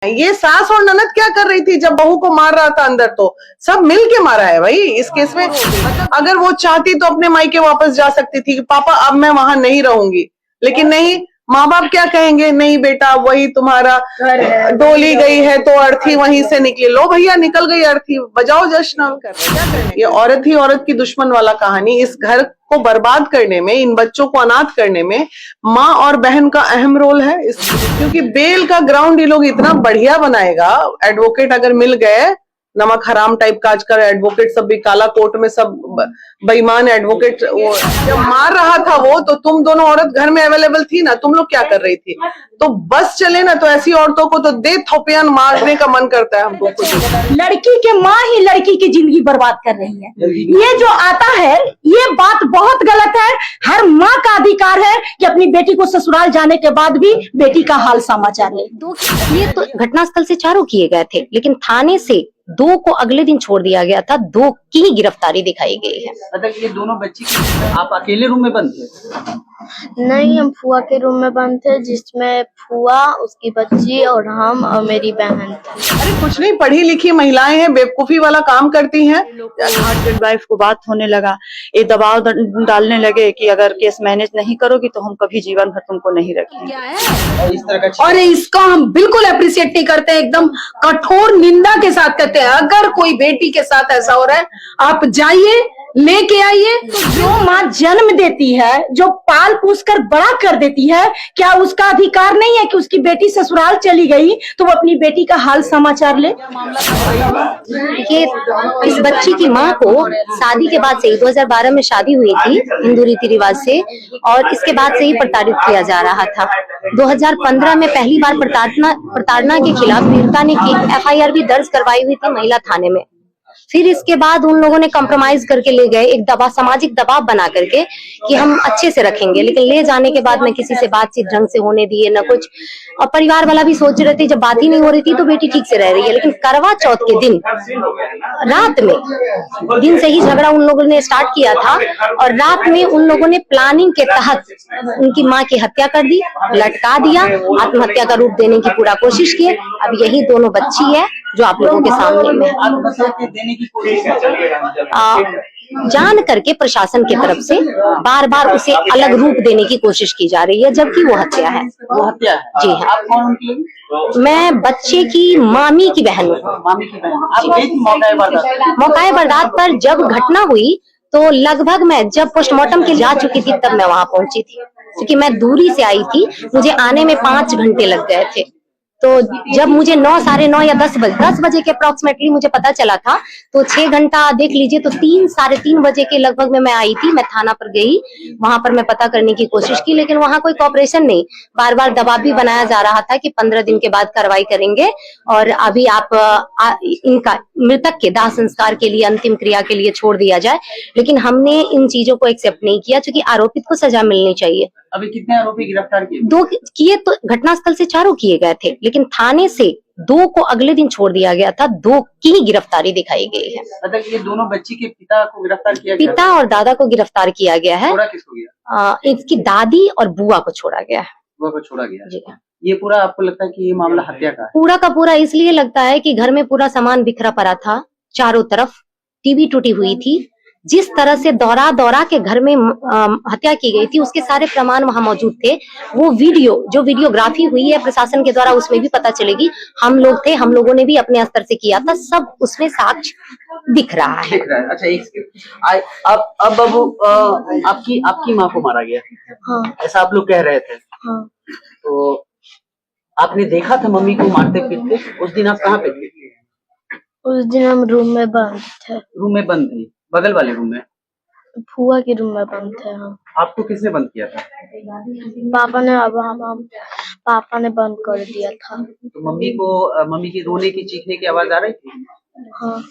ये सास और ननद क्या कर रही थी जब बहू को मार रहा था अंदर? तो सब मिल के मारा है भाई इस केस में। अगर वो चाहती तो अपने मायके वापस जा सकती थी कि पापा अब मैं वहां नहीं रहूंगी, लेकिन नहीं, माँ बाप क्या कहेंगे? नहीं बेटा, वही तुम्हारा डोली गई है तो अर्थी वहीं से निकली। लो भैया, निकल गई अर्थी, बजाओ जश्न। ये औरत ही औरत की दुश्मन वाला कहानी। इस घर को बर्बाद करने में, इन बच्चों को अनाथ करने में माँ और बहन का अहम रोल है। क्योंकि बेल का ग्राउंड ये लोग इतना बढ़िया बनाएगा। एडवोकेट अगर मिल गए, नमक हराम टाइप का आजकल एडवोकेट सब भी काला कोट में, सब बेईमान एडवोकेट। वो जब मार रहा था वो, तो तुम दोनों औरत घर में अवेलेबल थी ना, तुम लोग क्या कर रही थी? तो बस चले ना, तो ऐसी औरतों को तो दे थोपियान मारने का मन करता है हमको। लड़की के माँ ही लड़की की जिंदगी बर्बाद कर रही है। ये जो आता है, ये बात बहुत गलत है। हर माँ का अधिकार है कि अपनी बेटी को ससुराल जाने के बाद भी बेटी का हाल समाचार ले। ये तो घटनास्थल से 4 किए गए थे, लेकिन थाने से 2 को अगले दिन छोड़ दिया गया था। 2 की ही गिरफ्तारी दिखाई गई है। मतलब ये दोनों बच्ची, आप अकेले रूम में बंद थे? नहीं, हम फुआ के रूम में बंद थे, जिसमें फुआ, उसकी बच्ची और हम और मेरी बहन थी। अरे कुछ नहीं, पढ़ी लिखी महिलाएं हैं, बेवकूफी वाला काम करती हैं। हस्बैंड वाइफ को बात होने लगा, ये दबाव डालने लगे कि अगर केस मैनेज नहीं करोगी तो हम कभी जीवन भर तुमको नहीं रखेंगे। और इस तरह का, और इसका हम बिल्कुल अप्रिशिएट नहीं करते, एकदम कठोर निंदा के साथ कहते हैं। अगर कोई बेटी के साथ ऐसा हो रहा है, आप जाइए, लेके आइए। जो माँ जन्म देती है, जो पाल पोस कर बड़ा कर देती है, क्या उसका अधिकार नहीं है कि उसकी बेटी ससुराल चली गई तो वो अपनी बेटी का हाल समाचार ले? ये इस बच्ची की माँ को शादी के बाद से ही 2012 में शादी हुई थी हिंदू रीति रिवाज से, और इसके बाद से ही प्रताड़ित किया जा रहा था। 2015 में पहली बार प्रताड़ना के खिलाफ पीड़िता ने FIR भी दर्ज करवाई हुई थी महिला थाने में। फिर इसके बाद उन लोगों ने कॉम्प्रोमाइज करके ले गए, एक दबाव, सामाजिक दबाव बना करके कि हम अच्छे से रखेंगे, लेकिन ले जाने के बाद न किसी से बातचीत ढंग से होने दिए, न कुछ। और परिवार वाला भी सोच रहे थे जब बात ही नहीं हो रही थी तो बेटी ठीक से रह रही है, लेकिन करवा चौथ के दिन रात में, दिन से ही झगड़ा उन लोगों ने स्टार्ट किया था, और रात में उन लोगों ने प्लानिंग के तहत उनकी माँ की हत्या कर दी, लटका दिया, आत्महत्या का रूप देने की पूरा कोशिश की। अब यही दोनों बच्ची है जो आप लोगों के सामने में देने की कोशिश जान करके प्रशासन की तरफ से बार बार उसे अलग रूप देने की कोशिश की जा रही है, जबकि वो हत्या है। वो हत्या है? जी हाँ। आप कौन उनकी? मैं बच्चे की मामी की बहन हूँ। मामी की बहन। आप गई थी मौका वारदात पर? जब घटना हुई तो लगभग मैं जब पोस्टमार्टम के लिए जा चुकी थी तब मैं वहां पहुंची थी, क्योंकि मैं दूरी से आई थी, मुझे आने में 5 घंटे लग गए थे। तो जब मुझे 9, साढ़े 9 या 10 बजे के अप्रोक्सीमेटली मुझे पता चला था, तो 6 घंटा देख लीजिए, तो 3, साढ़े 3 बजे के लगभग में मैं आई थी। मैं थाना पर गई, वहां पर मैं पता करने की कोशिश की, लेकिन वहां कोई कॉपरेशन नहीं। बार बार दबाव भी बनाया जा रहा था कि 15 दिन के बाद कार्रवाई करेंगे, और अभी आप इनका मृतक के दाह संस्कार के लिए, अंतिम क्रिया के लिए छोड़ दिया जाए। लेकिन हमने इन चीजों को एक्सेप्ट नहीं किया, क्योंकि आरोपित को सजा मिलनी चाहिए। अभी कितने आरोपी गिरफ्तार किए? 2 किए, तो घटनास्थल से 4 किए गए थे, लेकिन थाने से 2 को अगले दिन छोड़ दिया गया था। 2 की ही गिरफ्तारी दिखाई गई है। मतलब ये दोनों बच्ची के पिता को गिरफ्तार किया गया? पिता और दादा को गिरफ्तार किया गया है। छोड़ा किसको गया? इसकी दादी और बुआ को छोड़ा गया है। बुआ को छोड़ा गया? जी। ये पूरा आपको लगता है कि ये मामला हत्या का है? पूरा का पूरा इसलिए लगता है कि घर में पूरा सामान बिखरा पड़ा था, चारों तरफ टीवी टूटी हुई थी। जिस तरह से दौरा के घर में हत्या की गई थी, उसके सारे प्रमाण वहां मौजूद थे। वो जो वीडियोग्राफी हुई है प्रशासन के द्वारा, उसमें भी पता चलेगी। हम लोग थे, हम लोगों ने भी अपने स्तर से किया था, सब उसमें साक्ष्य दिख रहा है। अच्छा, अब बाबू, आपकी माँ को मारा गया? हाँ। ऐसा आप लोग कह रहे थे? हाँ। तो आपने देखा था मम्मी को मारते पीटते? उस दिन आप कहाँ पे थे? उस दिन हम रूम में बंद थे। रूम में बंद थे? बगल वाले रूम में? फुआ के रूम में बंद थे हम। आपको किसने बंद किया था? पापा ने। अब हम पापा ने बंद कर दिया था। तो मम्मी की रोने की, चीखने की आवाज आ रही थी? हाँ।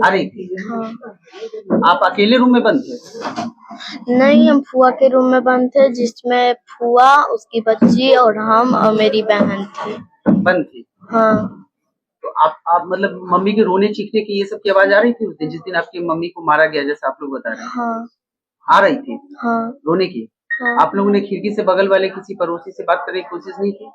आ रही थी? हाँ। आप अकेले रूम में बंद थे? नहीं, हम फुआ के रूम में बंद थे, जिसमें फुआ, उसकी बच्ची और हम और मेरी बहन थी। बंद थी? हाँ। तो आप मतलब मम्मी के रोने चीखने की, ये सब की आवाज आ रही थी उस दिन, जिस दिन आपकी मम्मी को मारा गया, जैसा आप लोग बता रहे हैं? हाँ। आ रही थी? हाँ। रोने की? हाँ। आप लोगों ने खिड़की से बगल वाले किसी पड़ोसी से बात करने की कोशिश नहीं की?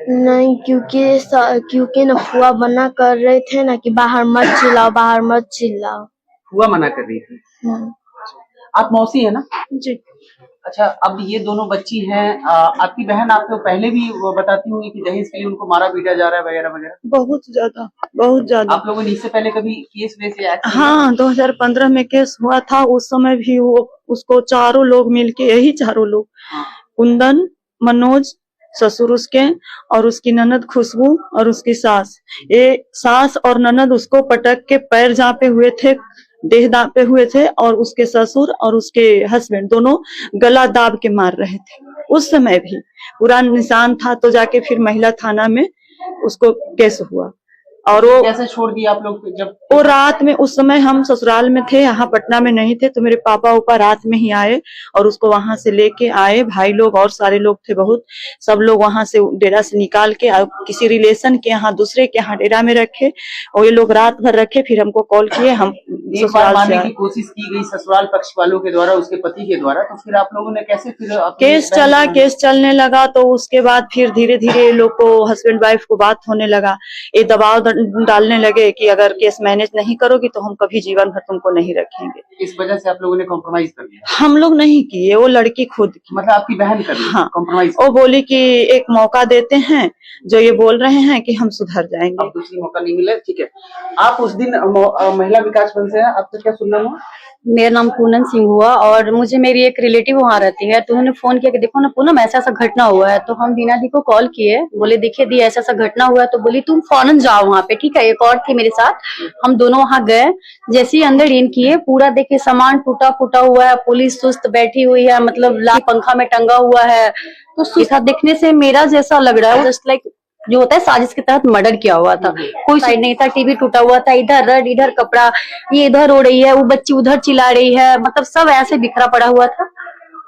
नहीं, क्योंकि ना फुआ मना कर रहे थे ना कि बाहर मत चिल्लाओ, बाहर मत चिल्लाओ। हुआ मना कर रही थी। आप मौसी है ना? जी। अच्छा, अब ये दोनों बच्ची हैं, आपकी बहन आपको पहले भी वो बताती होंगी कि दहेज के लिए उनको मारा पीटा जा रहा है वगैरह वगैरह? बहुत ज्यादा, बहुत ज्यादा। आप लोगों ने इससे पहले कभी केस वैसे एक्ट किया? हाँ, 2015 में केस हुआ था। उस समय भी वो उसको चारों लोग मिलके, यही चारों लोग, कुंदन, मनोज, ससुर उसके और उसकी ननद खुशबू और उसकी सास, ये सास और ननद उसको पटक के पैर जापे हुए थे, देह दापे हुए थे, और उसके ससुर और उसके हस्बैंड दोनों गला दाब के मार रहे थे। उस समय भी पूरा निशान था, तो जाके फिर महिला थाना में उसको केस हुआ। और वो कैसे छोड़ दिया आप लोग जब? वो रात में, उस समय हम ससुराल में थे, यहाँ पटना में नहीं थे, तो मेरे पापा ऊपर रात में ही आए और उसको वहां से लेके आए। भाई लोग और सारे लोग थे बहुत, सब लोग वहां से डेरा से निकाल के किसी रिलेशन के यहाँ, दूसरे के यहाँ डेरा में रखे, और ये लोग रात भर रखे। फिर हमको कॉल किए, हम एक बार ससुराल मारने से की आए। कोशिश की गई ससुराल पक्ष वालों के द्वारा, उसके पति के द्वारा, तो फिर आप लोगों ने कैसे फिर अपनी केस बहन चला, को- केस चलने लगा, तो उसके बाद फिर धीरे धीरे लोग को, हस्बैंड वाइफ को बात होने लगा, ये दबाव डालने लगे कि अगर केस मैनेज नहीं करोगी तो हम कभी जीवन भर तुमको नहीं रखेंगे। इस वजह से आप लोगों ने कॉम्प्रोमाइज कर लिया? हम लोग नहीं किए, वो लड़की खुद की। मतलब आपकी बहन कर ली हाँ, कॉम्प्रोमाइज? वो बोली कि एक मौका देते हैं, जो ये बोल रहे हैं कि हम सुधर जाएंगे। अब दूसरी मौका नहीं मिला, ठीक है। आप उस दिन महिला विकास मंच से हैं, आपसे क्या सुनना हुआ? मेरा नाम पूनम सिंह हुआ और मुझे मेरी एक रिलेटिव वहाँ रहती है, तो उन्होंने फोन किया कि देखो ना पूनम, ऐसा ऐसा घटना हुआ है। तो हम दीना दी को कॉल किए, बोले देखिए दी ऐसा ऐसा घटना हुआ है। तो बोली तुम फौरन जाओ वहाँ पे, ठीक है। एक और थी मेरे साथ, हम दोनों वहाँ गए। जैसे ही अंदर इन किए, पूरा देखिए सामान टूटा फूटा हुआ है, पुलिस सुस्त बैठी हुई है, मतलब पंखा में टंगा हुआ है। तो सुस्त देखने से मेरा जैसा लग रहा है, जस्ट लाइक जो होता है साजिश के तहत मर्डर किया हुआ था। कोई साइड नहीं था, टीवी टूटा हुआ था, इधर रड, इधर कपड़ा, ये इधर रो रही है, वो बच्ची उधर चिल्ला रही है, मतलब सब ऐसे बिखरा पड़ा हुआ था।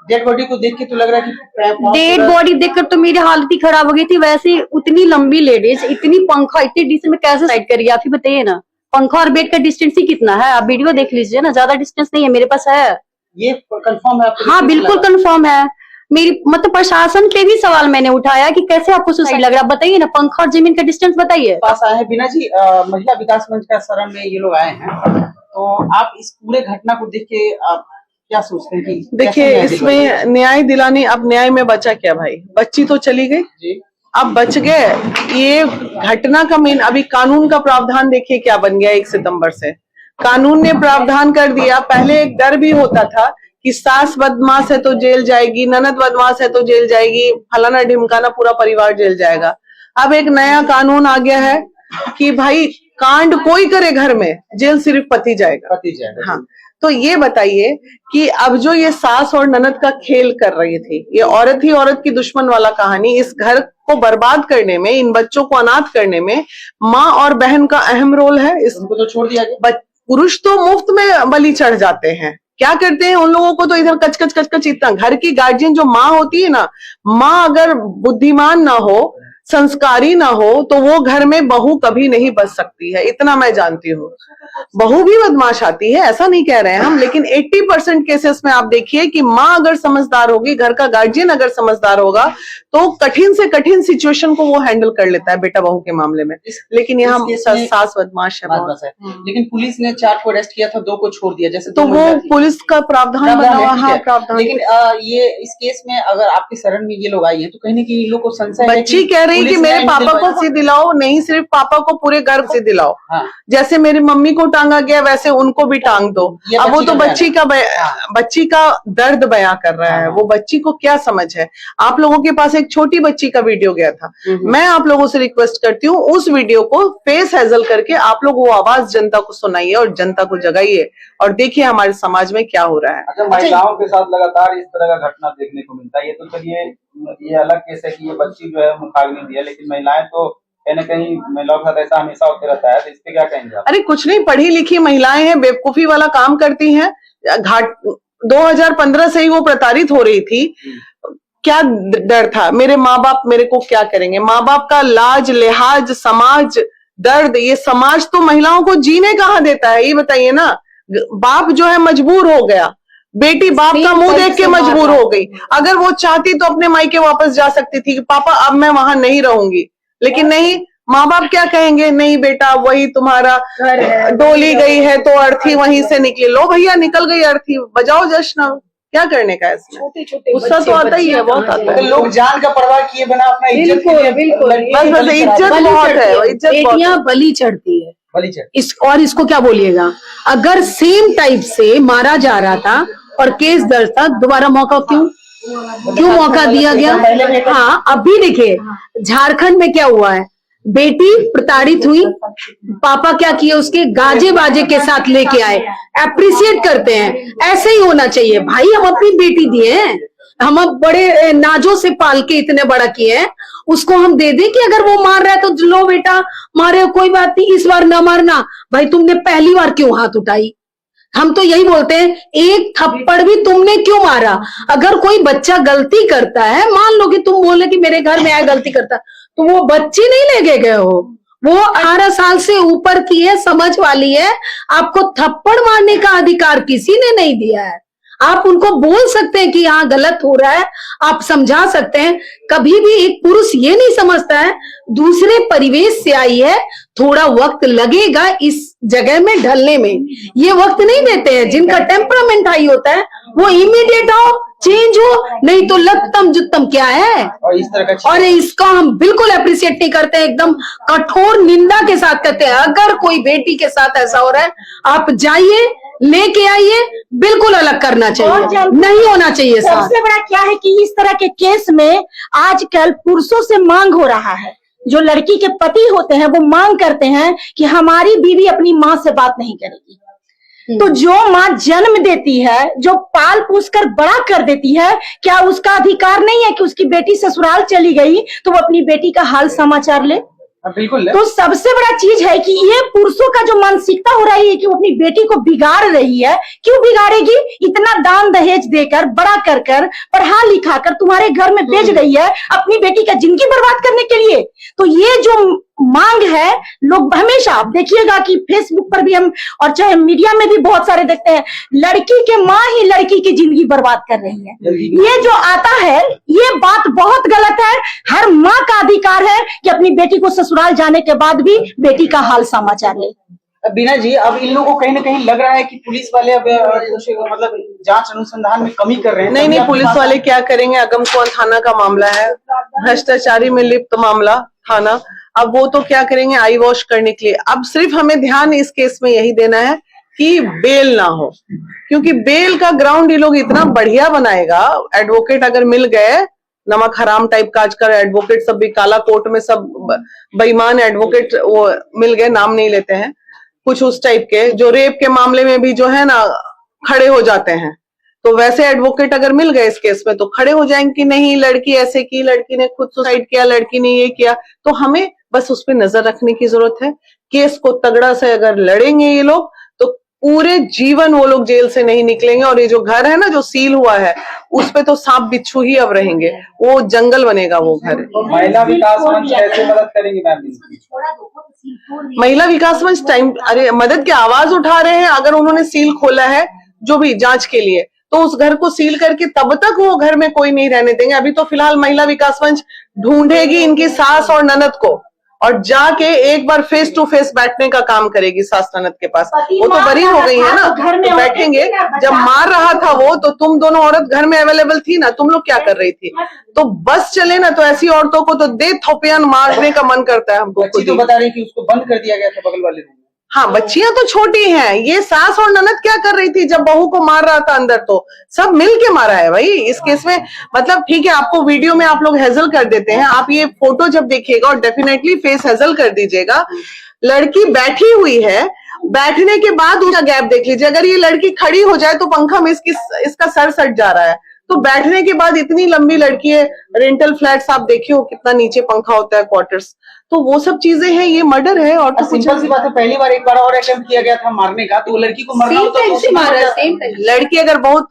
डेड बॉडी को देख के तो लग रहा है कि डेड बॉडी देखकर तो मेरी हालत ही खराब हो गई थी। वैसे उतनी लंबी लेडीज, इतनी पंखा, इतनी डिस्टेंस में कैसे साइड करिए, आप ही बताइए ना। पंखा और बेड का डिस्टेंस ही कितना है, आप वीडियो देख लीजिए ना, ज्यादा डिस्टेंस नहीं है, मेरे पास है। ये कंफर्म है आपको? हाँ बिल्कुल कंफर्म है। मेरी मतलब प्रशासन पे भी सवाल मैंने उठाया कि कैसे आपको सुसाइड लग रहा है, बताइए ना, पंखा और जमीन का डिस्टेंस बताइए। पास आए हैं बीना जी, महिला विकास मंच का शरण में ये लोग आए हैं, तो आप इस पूरे घटना को देख के आप क्या सोचते हैं कि देखिए, इसमें न्याय दिलाने, अब न्याय में बचा क्या भाई? बच्ची तो चली गई जी, अब बच गए। ये घटना का मेन, अभी कानून का प्रावधान देखिए क्या बन गया। 1 सितंबर से कानून ने प्रावधान कर दिया। पहले एक डर भी होता था कि सास बदमाश है तो जेल जाएगी, ननद बदमाश है तो जेल जाएगी, फलाना ढिमकाना पूरा परिवार जेल जाएगा। अब एक नया कानून आ गया है कि भाई कांड कोई करे घर में, जेल सिर्फ पति जाएगा। पति जाएगा। हाँ, तो ये बताइए कि अब जो ये सास और ननद का खेल कर रही थी, ये औरत ही औरत की दुश्मन वाला कहानी, इस घर को बर्बाद करने में, इन बच्चों को अनाथ करने में माँ और बहन का अहम रोल है। उनको तो छोड़ दिया गया। पुरुष तो मुफ्त में बलि चढ़ जाते हैं, क्या करते हैं उन लोगों को तो इधर कच कच कच कच इतना। घर की गार्जियन जो माँ होती है ना, माँ अगर बुद्धिमान ना हो, संस्कारी ना हो, तो वो घर में बहू कभी नहीं बच सकती है, इतना मैं जानती हूँ। बहू भी बदमाश आती है, ऐसा नहीं कह रहे हैं हम, लेकिन 80% केसेस में आप देखिए कि माँ अगर समझदार होगी, घर का गार्जियन अगर समझदार होगा, तो कठिन से कठिन सिचुएशन को वो हैंडल कर लेता है बेटा बहू के मामले में। लेकिन यहाँ सास बदमाश है बहुत। लेकिन पुलिस ने 4 को अरेस्ट किया था, 2 को छोड़ दिया, जैसे तो वो पुलिस का प्रावधान बना हुआ। हाँ, प्रावधान। लेकिन ये इस केस में अगर आपके शरण में ये लोग आई है, तो कहीं ना कहीं इन लोग को संशय है बच्ची कह रही कि मेरे पापा को फांसी दिलाओ, नहीं सिर्फ पापा को, पूरे घर को दिलाओ। हाँ। जैसे मेरी मम्मी को टांगा गया वैसे उनको भी टांग दो। अब वो तो बच्ची का दर्द बयां कर रहा है, वो बच्ची को क्या समझ है। आप लोगों के पास एक छोटी बच्ची का वीडियो गया था, मैं आप लोगों से रिक्वेस्ट करती हूँ उस वीडियो को फेस हैजल करके आप लोग वो आवाज जनता को सुनाइए और जनता को जगाइए और देखिए हमारे समाज में क्या हो रहा है। अच्छा, महिलाओं के साथ लगातार इस तरह का घटना देखने को मिलता है। ये तो चलिए ये अलग केस है कि ये बच्ची जो है मुखाग्नि दी है, लेकिन महिलाएं तो कहीं न कहीं महिलाओं के साथ ऐसा हमेशा होते रहता है, तो इस पे क्या कहेंगे आप? अरे कुछ नहीं, पढ़ी लिखी महिलाएं हैं, बेवकूफी वाला काम करती हैं। 2015 से ही वो प्रताड़ित हो रही थी। क्या डर था, मेरे माँ बाप मेरे को क्या करेंगे, माँ बाप का लाज लिहाज, समाज दर्द, ये समाज तो महिलाओं को जीने कहाँ देता है, ये बताइए ना। बाप जो है मजबूर हो गया, बेटी बाप का मुंह देख के मजबूर हो गई। अगर वो चाहती तो अपने मायके वापस जा सकती थी कि पापा अब मैं वहां नहीं रहूंगी, लेकिन नहीं, माँ बाप क्या कहेंगे, नहीं बेटा वही तुम्हारा डोली गई है तो अर्थी वहीं से निकली, लो भैया निकल गई अर्थी, बजाओ जश्न, क्या करने का है इसमें। गुस्सा तो आता ही है, बहुत आता है। लोग जान का परवाह किए बिना अपना इज्जत के लिए बस इज्जत बहुत है, इज्जत बेटियां बलि चढ़ती है बलि चढ़। और इसको क्या बोलिएगा, अगर सेम टाइप से मारा जा रहा था और केस दर्ज था, दोबारा मौका क्यों मौका दिया गया? हाँ, अभी देखिए झारखंड में क्या हुआ है, बेटी प्रताड़ित हुई, पापा क्या किए, उसके गाजे बाजे के साथ लेके आए, अप्रिशिएट करते हैं। ऐसे ही होना चाहिए भाई, हम अपनी बेटी दिए हैं, हम अब बड़े नाजों से पाल के इतने बड़ा किए हैं, उसको हम दे दें कि अगर वो मार रहा है तो लो बेटा मारे, कोई बात नहीं, इस बार ना मारना। भाई तुमने पहली बार क्यों हाथ उठाई? हम तो यही बोलते हैं, एक थप्पड़ भी तुमने क्यों मारा? अगर कोई बच्चा गलती करता है, मान लो कि तुम बोले कि मेरे घर में आया गलती करता, तो वो बच्ची नहीं लेके गए हो, वो 18 साल से ऊपर की है, समझ वाली है, आपको थप्पड़ मारने का अधिकार किसी ने नहीं दिया है। आप उनको बोल सकते हैं कि यहाँ गलत हो रहा है, आप समझा सकते हैं। कभी भी एक पुरुष ये नहीं समझता है, दूसरे परिवेश से आई है, थोड़ा वक्त लगेगा इस जगह में ढलने में, ये वक्त नहीं देते हैं। जिनका टेम्परामेंट हाई होता है वो इमीडिएट हो, चेंज हो, नहीं तो लत्तम जुत्तम क्या है। और इस तरह का, और इसको हम बिल्कुल अप्रिशिएट नहीं करते, एकदम कठोर निंदा के साथ कहते हैं। अगर कोई बेटी के साथ ऐसा हो रहा है, आप जाइए, लेके आइए, बिल्कुल अलग करना चाहिए, नहीं होना चाहिए। सबसे बड़ा क्या है कि इस तरह के केस में आजकल पुरुषों से मांग हो रहा है, जो लड़की के पति होते हैं वो मांग करते हैं कि हमारी बीवी अपनी माँ से बात नहीं करेगी। तो जो माँ जन्म देती है, जो पाल पोस कर बड़ा कर देती है, क्या उसका अधिकार नहीं है कि उसकी बेटी ससुराल चली गई तो वो अपनी बेटी का हाल समाचार ले? बिल्कुल। तो सबसे बड़ा चीज है कि ये पुरुषों का जो मानसिकता हो रही है कि वो अपनी बेटी को बिगाड़ रही है। क्यों बिगाड़ेगी? इतना दान दहेज देकर, बड़ा कर कर, पढ़ा लिखा कर तुम्हारे घर में भेज रही है अपनी बेटी का जिंदगी बर्बाद करने के लिए। तो ये जो मांग है, लोग हमेशा आप देखिएगा कि फेसबुक पर भी हम और चाहे मीडिया में भी बहुत सारे देखते हैं, लड़की के माँ ही लड़की की जिंदगी बर्बाद कर रही है। ये जो आता है, ये बात बहुत गलत है। हर माँ का अधिकार है कि अपनी बेटी को ससुराल जाने के बाद भी बेटी का हाल समाचार ले। बीना जी, अब इन लोगों को कहीं ना कहीं लग रहा है कि पुलिस वाले अब मतलब जांच अनुसंधान में कमी कर रहे हैं। नहीं, पुलिस वाले क्या करेंगे, अगमकुआं थाना का मामला है, भ्रष्टाचारी में लिप्त मामला थाना, अब वो तो क्या करेंगे, आई वॉश करने के लिए। अब सिर्फ हमें ध्यान इस केस में यही देना है कि बेल ना हो, क्योंकि बेल का ग्राउंड ये लोग इतना बढ़िया बनाएगा। एडवोकेट अगर मिल गए, नमक हराम टाइप का आजकल एडवोकेट सब भी काला कोट में, सब बेईमान एडवोकेट वो मिल गए, नाम नहीं लेते हैं, कुछ उस टाइप के जो रेप के मामले में भी जो है ना खड़े हो जाते हैं। तो वैसे एडवोकेट अगर मिल गए इस केस में तो खड़े हो जाएंगे कि नहीं लड़की ऐसे की, लड़की ने खुद सुसाइड किया, लड़की ने ये किया। तो हमें बस उस पर नजर रखने की जरूरत है। केस को तगड़ा से अगर लड़ेंगे ये लोग तो पूरे जीवन वो लोग जेल से नहीं निकलेंगे। और ये जो घर है ना जो सील हुआ है, उस पे तो सांप बिच्छू ही अब रहेंगे, वो जंगल बनेगा वो घर। महिला विकास मंच कैसे मदद करेंगी मैम? महिला विकास मंच अरे मदद की आवाज उठा रहे हैं। अगर उन्होंने सील खोला है जो भी जांच के लिए, तो उस घर को सील करके तब तक वो घर में कोई नहीं रहने देंगे। अभी तो फिलहाल महिला विकास मंच ढूंढेगी इनकी सास और ननद को, और जाके एक बार फेस टू फेस बैठने का काम करेगी सास ननद के पास। वो तो बरी हो गई है ना, तो बैठेंगे। जब मार रहा था वो, तो तुम दोनों औरत घर में अवेलेबल थी ना, तुम लोग क्या कर रही थी? तो बस चले ना, तो ऐसी औरतों को तो दे थोपियान मारने का मन करता है हमको। बच्ची तो बता रही कि उसको बंद कर दिया गया था बगल वाले रूम में। हाँ, बच्चियां तो छोटी हैं। ये सास और ननद क्या कर रही थी जब बहू को मार रहा था अंदर? तो सब मिल के मारा है भाई इस केस में। मतलब ठीक है, आपको वीडियो में आप लोग हेजल कर देते हैं, आप ये फोटो जब देखिएगा और डेफिनेटली फेस हेजल कर दीजिएगा। लड़की बैठी हुई है, बैठने के बाद उसका गैप देख लीजिए। अगर ये लड़की खड़ी हो जाए तो पंखा में इसका सर सट जा रहा है। तो बैठने के बाद इतनी लंबी लड़की है, रेंटल फ्लैट्स आप देखिए हो कितना नीचे पंखा होता है, क्वार्टर्स। तो वो सब चीजें हैं, ये मर्डर है। और तो सिंपल सी बात है, पहली बार एक बार और अटेम्प्ट किया गया था मारने का, तो वो लड़की को मरना होता है। लड़की अगर बहुत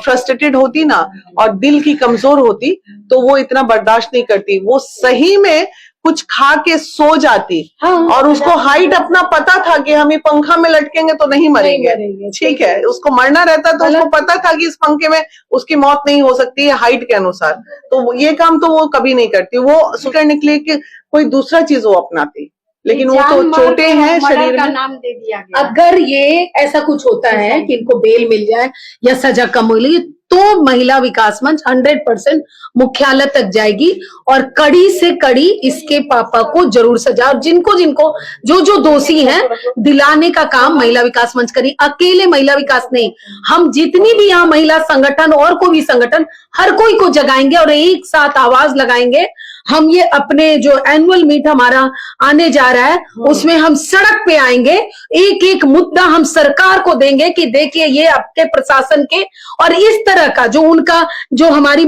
फ्रस्ट्रेटेड होती ना और दिल की कमजोर होती तो वो इतना बर्दाश्त नहीं करती। वो सही में कुछ खा के सो जाती हाँ। और उसको हाइट अपना पता था कि हम ये पंखा में लटकेंगे तो नहीं मरेंगे, मरेंगे, ठीक है, उसको मरना रहता तो उसको पता था कि इस पंखे में उसकी मौत नहीं हो सकती है हाइट के अनुसार, तो ये काम तो वो कभी नहीं करती, वो करने के लिए कि कोई दूसरा चीज वो अपनाती, लेकिन वो तो चोटें हैं शरीर में। नाम दे दिया गया। अगर ये ऐसा कुछ होता है कि इनको बेल मिल जाए या सजा कम मिली तो महिला विकास मंच 100% मुख्यालय तक जाएगी और कड़ी से कड़ी इसके पापा को जरूर सजा, और जिनको जिनको जो जो दोषी हैं दिलाने का काम महिला विकास मंच करी। अकेले महिला विकास नहीं, हम जितनी भी यहाँ महिला संगठन और कोई भी संगठन हर कोई को जगाएंगे और एक साथ आवाज लगाएंगे। हम ये अपने जो एनुअल मीट हमारा आने जा रहा है उसमें हम सड़क पे आएंगे, एक एक मुद्दा हम सरकार को देंगे कि देखिए ये आपके प्रशासन के, और इस तरह का जो उनका जो हमारी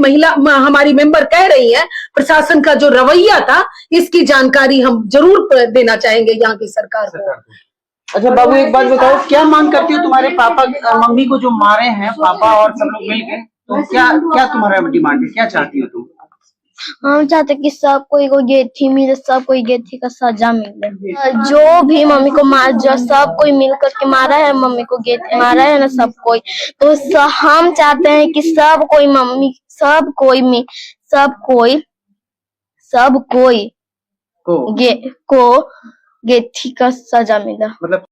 हमारी मेंबर कह रही है प्रशासन का जो रवैया था, इसकी जानकारी हम जरूर देना चाहेंगे यहाँ की सरकार को। अच्छा बाबू, एक बात बताओ, क्या मांग करती हो? तुम्हारे पापा मम्मी को जो मारे हैं पापा और सब लोग मिलके, तो क्या क्या तुम्हारा डिमांड है, क्या चाहती हो तुम? हम चाहते कि सबको एगो गेथी मिले, सबको गेथी का सजा मिले। जो भी मम्मी को मार, जो सब कोई मिल करके मारा है मम्मी को, गेथी मारा है ना सब कोई, तो हम चाहते हैं कि सब कोई मम्मी सब कोई को गेथी का सजा मिला। मतलब